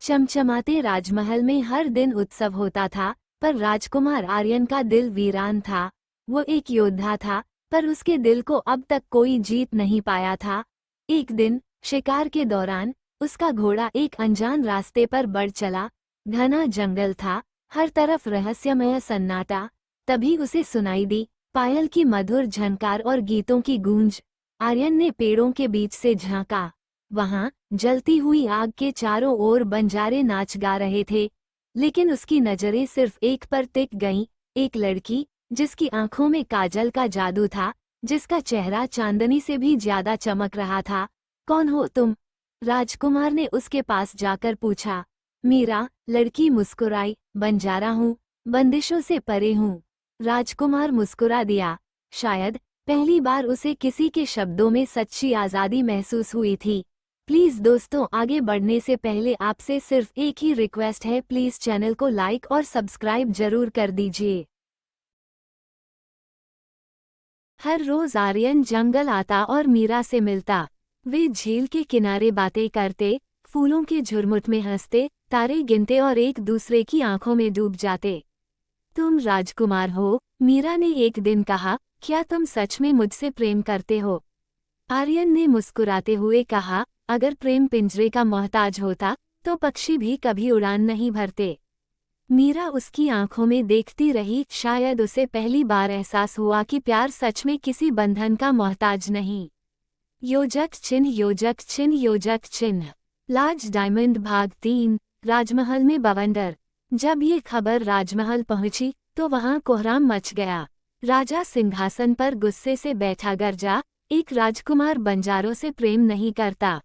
चमचमाते राजमहल में हर दिन उत्सव होता था, पर राजकुमार आर्यन का दिल वीरान था। वो एक योद्धा था, पर उसके दिल को अब तक कोई जीत नहीं पाया था। एक दिन शिकार के दौरान उसका घोड़ा एक अनजान रास्ते पर बढ़ चला। घना जंगल था, हर तरफ रहस्यमय सन्नाटा। तभी उसे सुनाई दी पायल की मधुर झनकार और गीतों की गूंज। आर्यन ने पेड़ों के बीच से झांका। वहां जलती हुई आग के चारों ओर बंजारे नाच गा रहे थे, लेकिन उसकी नजरें सिर्फ एक पर टिक गईं, एक लड़की जिसकी आंखों में काजल का जादू था, जिसका चेहरा चांदनी से भी ज्यादा चमक रहा था। कौन हो तुम? राजकुमार ने उसके पास जाकर पूछा। मीरा, लड़की मुस्कुराई। बंजारा हूँ, बंदिशों से परे हूँ। राजकुमार मुस्कुरा दिया। शायद पहली बार उसे किसी के शब्दों में सच्ची आजादी महसूस हुई थी। प्लीज दोस्तों, आगे बढ़ने से पहले आपसे सिर्फ एक ही रिक्वेस्ट है, प्लीज चैनल को लाइक और सब्सक्राइब जरूर कर दीजिए। हर रोज आर्यन जंगल आता और मीरा से मिलता। वे झील के किनारे बातें करते, फूलों के झुरमुट में हंसते, तारे गिनते और एक दूसरे की आंखों में डूब जाते। तुम राजकुमार हो? मीरा ने एक दिन कहा। क्या तुम सच में मुझसे प्रेम करते हो? आर्यन ने मुस्कुराते हुए कहा, अगर प्रेम पिंजरे का मोहताज होता तो पक्षी भी कभी उड़ान नहीं भरते। मीरा उसकी आंखों में देखती रही। शायद उसे पहली बार एहसास हुआ कि प्यार सच में किसी बंधन का मोहताज नहीं। योजक चिन्ह, योजक चिन्ह, योजक चिन्ह। लाज डायमंड भाग 3। राजमहल में बवंडर। जब ये खबर राजमहल पहुंची तो वहां कोहराम मच गया। राजा सिंहासन पर गुस्से से बैठा गरजा, एक राजकुमार बंजारों से प्रेम नहीं करता।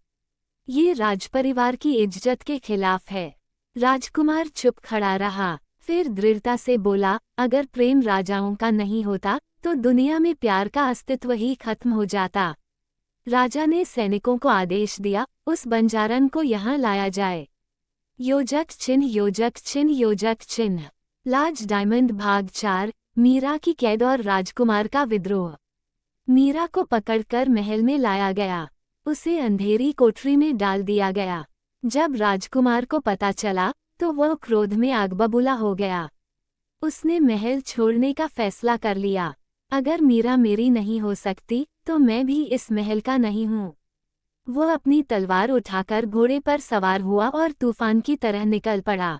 ये राजपरिवार की इज्जत के खिलाफ है। राजकुमार चुप खड़ा रहा, फिर दृढ़ता से बोला, अगर प्रेम राजाओं का नहीं होता तो दुनिया में प्यार का अस्तित्व ही खत्म हो जाता। राजा ने सैनिकों को आदेश दिया, उस बंजारन को यहाँ लाया जाए। योजक चिन्ह, योजक चिन्ह, योजक चिन्ह। लाज डायमंड भाग 4। मीरा की कैद और राजकुमार का विद्रोह। मीरा को पकड़कर महल में लाया गया। उसे अंधेरी कोठरी में डाल दिया गया। जब राजकुमार को पता चला तो वह क्रोध में आग बबूला हो गया। उसने महल छोड़ने का फैसला कर लिया। अगर मीरा मेरी नहीं हो सकती तो मैं भी इस महल का नहीं हूँ। वह अपनी तलवार उठाकर घोड़े पर सवार हुआ और तूफान की तरह निकल पड़ा।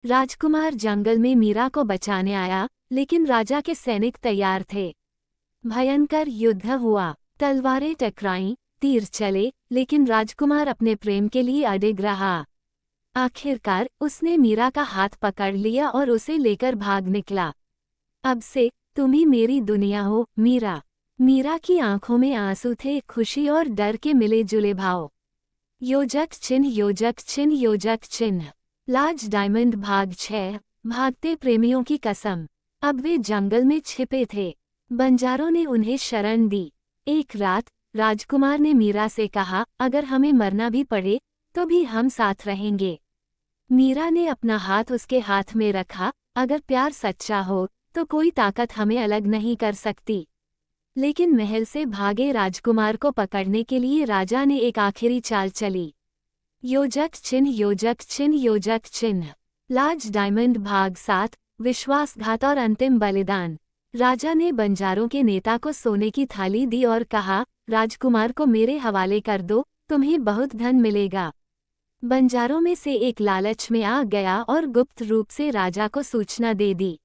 राजकुमार जंगल में मीरा को बचाने आया, लेकिन राजा के सैनिक तैयार थे। भयंकर युद्ध हुआ, तलवारें टकराईं, तीर चले, लेकिन राजकुमार अपने प्रेम के लिए अडिग रहा। आखिरकार उसने मीरा का हाथ पकड़ लिया और उसे लेकर भाग निकला। अब से तुम ही मेरी दुनिया हो, मीरा। मीरा की आंखों में आंसू थे, खुशी और डर के मिले जुले भाव। योजक चिन्ह, योजक चिन्ह, योजक चिन्ह। लाज डायमंड भाग 6। भागते प्रेमियों की कसम। अब वे जंगल में छिपे थे। बंजारों ने उन्हें शरण दी। एक रात राजकुमार ने मीरा से कहा, अगर हमें मरना भी पड़े तो भी हम साथ रहेंगे। मीरा ने अपना हाथ उसके हाथ में रखा। अगर प्यार सच्चा हो तो कोई ताकत हमें अलग नहीं कर सकती। लेकिन महल से भागे राजकुमार को पकड़ने के लिए राजा ने एक आखिरी चाल चली। योजक चिन्ह, योजक चिन्ह, योजक चिन्ह। लाज डायमंड भाग 7। विश्वासघात और अंतिम बलिदान। राजा ने बंजारों के नेता को सोने की थाली दी और कहा, राजकुमार को मेरे हवाले कर दो, तुम्हें बहुत धन मिलेगा। बंजारों में से एक लालच में आ गया और गुप्त रूप से राजा को सूचना दे दी।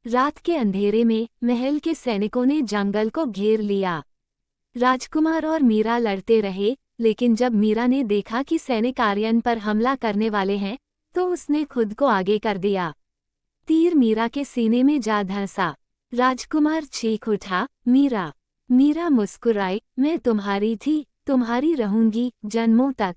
रात के अंधेरे में महल के सैनिकों ने जंगल को घेर लिया। राजकुमार और मीरा लड़ते रहे, लेकिन जब मीरा ने देखा कि सैनिक आर्यन पर हमला करने वाले हैं तो उसने खुद को आगे कर दिया। तीर मीरा के सीने में जा धंसा। राजकुमार चीख उठा, मीरा। मीरा मुस्कुराई, मैं तुम्हारी थी, तुम्हारी रहूंगी जन्मों तक।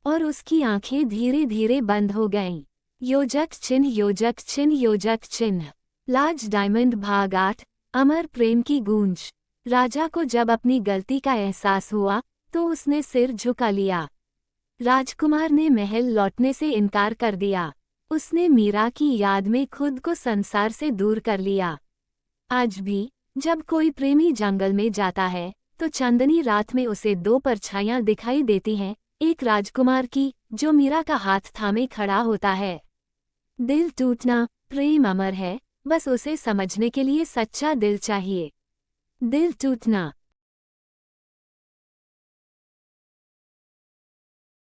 और उसकी आंखें धीरे धीरे बंद हो गईं। योजक चिन्ह, योजक चिन्ह, योजक चिन्ह। लाज डायमंड भाग 8। अमर प्रेम की गूंज। राजा को जब अपनी गलती का एहसास हुआ तो उसने सिर झुका लिया। राजकुमार ने महल लौटने से इनकार कर दिया। उसने मीरा की याद में खुद को संसार से दूर कर लिया। आज भी जब कोई प्रेमी जंगल में जाता है तो चांदनी रात में उसे दो परछाइयां दिखाई देती हैं, एक राजकुमार की, जो मीरा का हाथ थामे खड़ा होता है। दिल टूटना, प्रेम अमर है, बस उसे समझने के लिए सच्चा दिल चाहिए। दिल टूटना।